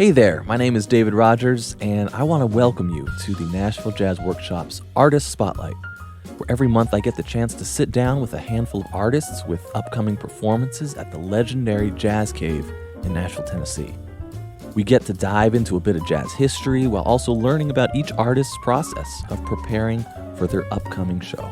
Hey there, my name is David Rogers, and I want to welcome you to the Nashville Jazz Workshop's Artist Spotlight, where every month I get the chance to sit down with a handful of artists with upcoming performances at the legendary Jazz Cave in Nashville, Tennessee. We get to dive into a bit of jazz history while also learning about each artist's process of preparing for their upcoming show.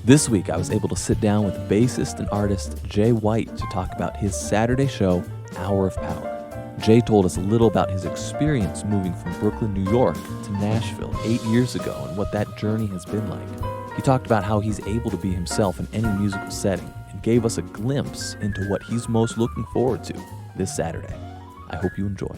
This week, I was able to sit down with bassist and artist Jay White to talk about his Saturday show, Hour of Power. Jay told us a little about his experience moving from Brooklyn, New York to Nashville 8 years ago and what that journey has been like. He talked about how he's able to be himself in any musical setting and gave us a glimpse into what he's most looking forward to this Saturday. I hope you enjoy.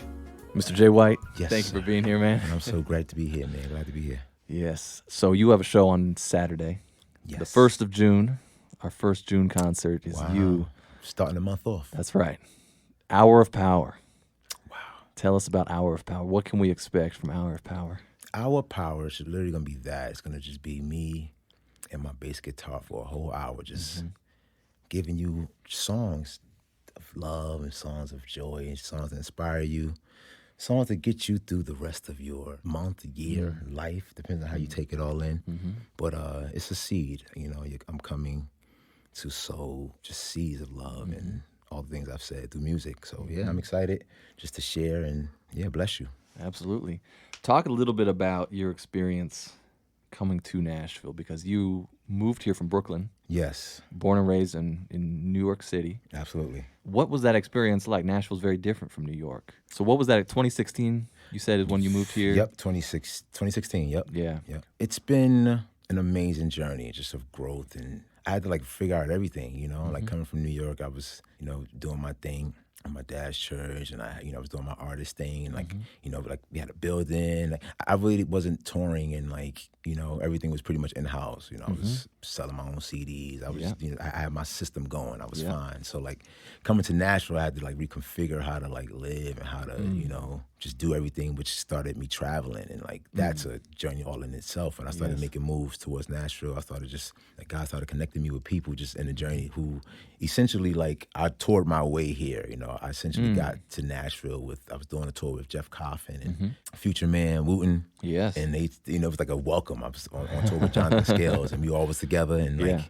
Mr. Jay White, Yes, thank you for being here, man. I'm so glad to be here, man. Glad to be here. Yes. So you have a show on Saturday, Yes. the 1st of June. Our first June concert is Wow. you. Starting the month off. That's right. Hour of Power. Wow. Tell us about Hour of Power. What can we expect from Hour of Power? Our power is literally going to be that. It's going to just be me and my bass guitar for a whole hour, just giving you songs of love and songs of joy and songs that inspire you, songs that get you through the rest of your month, year, life, depends on how you take it all in. But it's a seed. I'm coming to sow just seeds of love and all the things I've said through music. So, yeah, I'm excited just to share and, yeah, bless you. Absolutely. Talk a little bit about your experience coming to Nashville, because you moved here from Brooklyn, Yes, born and raised in New York City. absolutely. What was that experience like? Nashville's very different from New York. So what was that, 2016, you said, is when you moved here? Yep, 2016, yep. Yeah. Yep. It's been an amazing journey just of growth, and I had to figure out everything, like coming from New York, I was, doing my thing at my dad's church, and I was doing my artist thing, and we had a building. I really wasn't touring, and everything was pretty much in house. I was selling my own CDs. I was, I had my system going. I was fine. So coming to Nashville, I had to reconfigure how to live and how to just do everything, which started me traveling, and that's a journey all in itself. And I started making moves towards Nashville. I started God started connecting me with people just in the journey who essentially I toured my way here. I essentially got to Nashville I was doing a tour with Jeff Coffin and Future Man Wooten. Yes. And they, it was like a welcome. I was on tour with Jonathan Scales, and we all was together and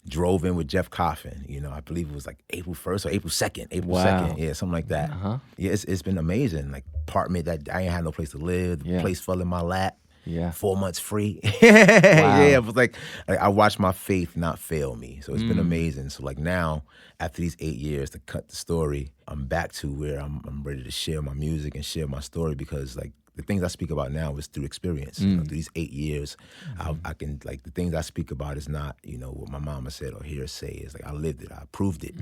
drove in with Jeff Coffin. I believe it was April 1st or April 2nd. April 2nd, yeah, something like that. Yeah, it's been amazing. Apartment that I ain't had no place to live. The place fell in my lap. Yeah. 4 months free. Yeah, it was I watched my faith not fail me. So it's been amazing. So now, after these 8 years, to cut the story, I'm back to where I'm ready to share my music and share my story, because the things I speak about now is through experience. Through these 8 years, I can the things I speak about is not what my mama said or hearsay. It's I lived it. I proved it.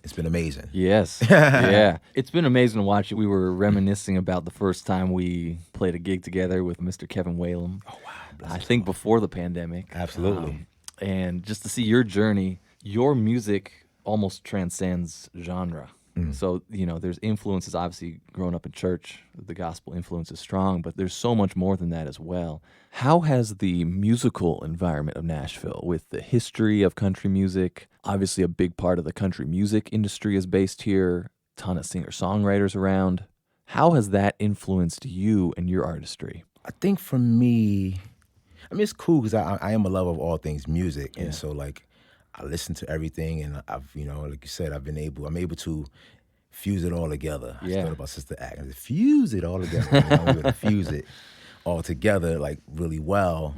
It's been amazing. Yes. Yeah. It's been amazing to watch it. We were reminiscing about the first time we played a gig together with Mr. Kevin Whalum. Oh, wow. I think before the pandemic. Absolutely. And just to see your journey, your music almost transcends genre. So, there's influences, obviously, growing up in church, the gospel influence is strong, but there's so much more than that as well. How has the musical environment of Nashville, with the history of country music, obviously a big part of the country music industry is based here, ton of singer-songwriters around, how has that influenced you and your artistry? I think for me, it's cool because I am a lover of all things music, and so I listen to everything, and I've like you said, I'm able to fuse it all together. I thought about Sister Act and fuse it all together. I'm able to fuse it all together really well.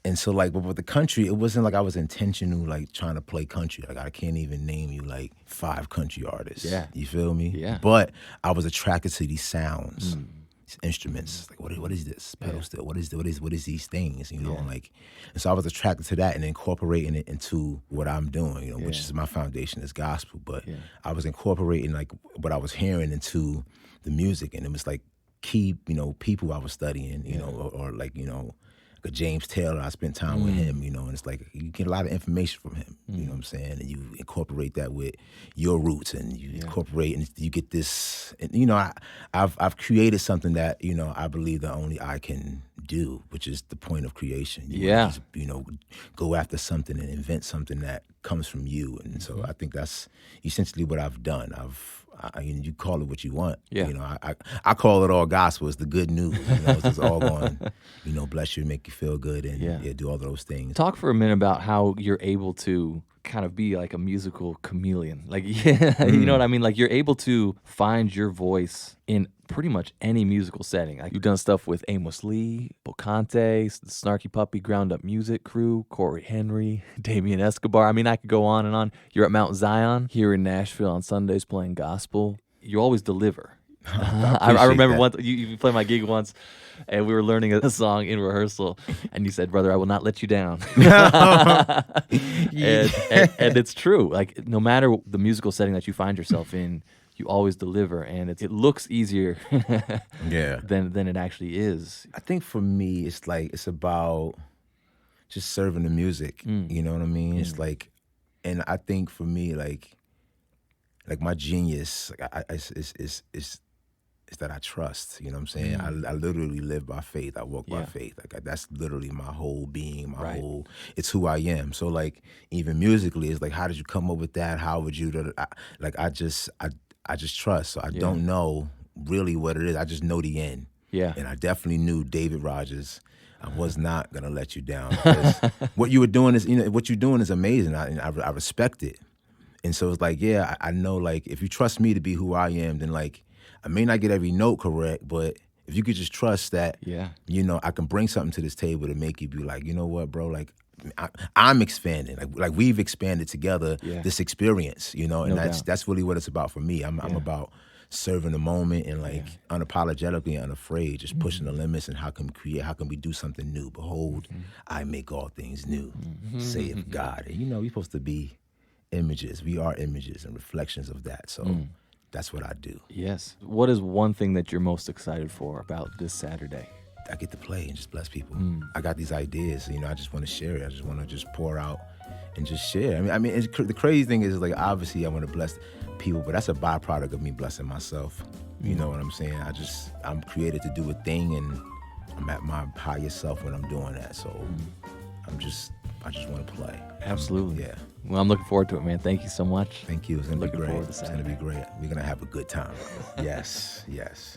And so but with the country, it wasn't I was intentional trying to play country. I can't even name you 5 country artists. Yeah. You feel me? Yeah. But I was attracted to these sounds. These instruments, what is this pedal steel? What is these things? And so I was attracted to that and incorporating it into what I'm doing, which is my foundation is gospel. But I was incorporating what I was hearing into the music, and it was key, people I was studying, or a James Taylor. I spent time with him, and it's you get a lot of information from him, you know what I'm saying? And you incorporate that with your roots, and you incorporate, and you get this, and I've created something that, I believe that only I can do, which is the point of creation. Just, go after something and invent something that comes from you. And so I think that's essentially what I've done. you call it what you want. Yeah. You know, I call it all gospel. It's the good news. You know, it's just all going, you know, bless you, make you feel good, and Yeah. do all those things. Talk for a minute about how you're able to kind of be like a musical chameleon. Like, yeah, you know what I mean? Like, you're able to find your voice in pretty much any musical setting. Like, you've done stuff with Amos Lee, Bocante, the Snarky Puppy Ground Up Music Crew, Corey Henry, Damien Escobar. I mean, I could go on and on. You're at Mount Zion here in Nashville on Sundays playing gospel. You always deliver. I remember once you played my gig once, and we were learning a song in rehearsal, and you said, "Brother, I will not let you down." and it's true. Like, no matter the musical setting that you find yourself in, you always deliver, and it looks easier Yeah. than it actually is. I think for me, it's about just serving the music. You know what I mean? It's like, and I think for me, like my genius, like is that I trust. You know what I'm saying? I literally live by faith. I walk by faith. Like that's literally my whole being, whole. It's who I am. So like even musically, it's like, how did you come up with that? How would you? I just trust. So I don't know really what it is. I just know the end. Yeah. And I definitely knew David Rogers. I was not gonna let you down. Because what you were doing is, what you're doing is amazing. I respect it. And so it's like, yeah, I know, like, if you trust me to be who I am, then, like, I may not get every note correct, but if you could just trust that, I can bring something to this table to make you be like, you know what, bro, like, I'm expanding. Like we've expanded together this experience, and that's really what it's about for me. I'm about serving the moment and, like, unapologetically unafraid, just pushing the limits and how can we do something new? Behold, I make all things new, saith God. And, we're supposed to be images. We are images and reflections of that. So that's what I do. Yes. What is one thing that you're most excited for about this Saturday? I get to play and just bless people. I got these ideas. I just want to share it. I just want to just pour out and just share. I mean, the crazy thing is, like, obviously I want to bless people, but that's a byproduct of me blessing myself. You know what I'm saying? I'm created to do a thing, and I'm at my highest self when I'm doing that. So I just want to play. Absolutely. Yeah. Well, I'm looking forward to it, man. Thank you so much. Thank you. It's going to be great. Forward to It's going to be great. We're going to have a good time. Yes. Yes.